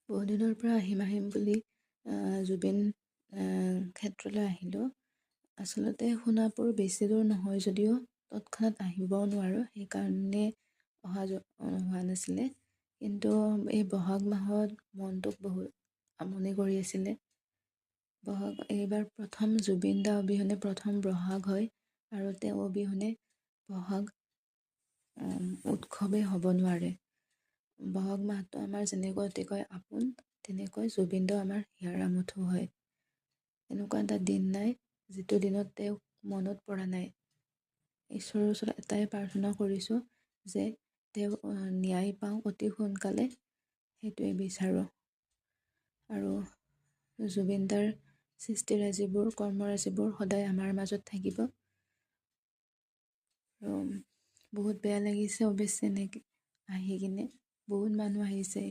বহুদিনৰ পৰা আহিম বুলি জুবিন ক্ষেত্ৰলৈ আহিলোঁ। আচলতে সোণাপুৰ বেছি দূৰ নহয় যদিও তৎক্ষণাত আহিবও নোৱাৰোঁ, সেইকাৰণে হোৱা নাছিলে। কিন্তু এই বহাগ মাহত মনটোক বহুত আমনি কৰি আছিলে। এইবাৰ প্ৰথম জুবিন দা অবিহনে প্ৰথম বহাগ হয়, আৰু তেওঁ অবিহনে বহাগ উৎসৱেই হ'ব নোৱাৰে। বহাগ মাহটো আমাৰ যেনেকৈ অতিকৈ আপোন, তেনেকৈ জুবিন দাও আমাৰ হিয়াৰ আমঠু হয়। এনেকুৱা এটা দিন নাই যিটো দিনত তেওঁক মনত পৰা নাই। ঈশ্বৰৰ ওচৰত এটাই প্ৰাৰ্থনা কৰিছোঁ যে তেওঁ ন্যায় পাওঁ অতি সোনকালে, সেইটোৱে বিচাৰোঁ। আৰু জুবিন দাৰ সৃষ্টিৰাজিবোৰ, কৰ্মৰাজিবোৰ সদায় আমাৰ মাজত থাকিব। আৰু বহুত বেয়া লাগিছে অৱশ্যে আহি কিনে। বহুত মানুহ আহিছে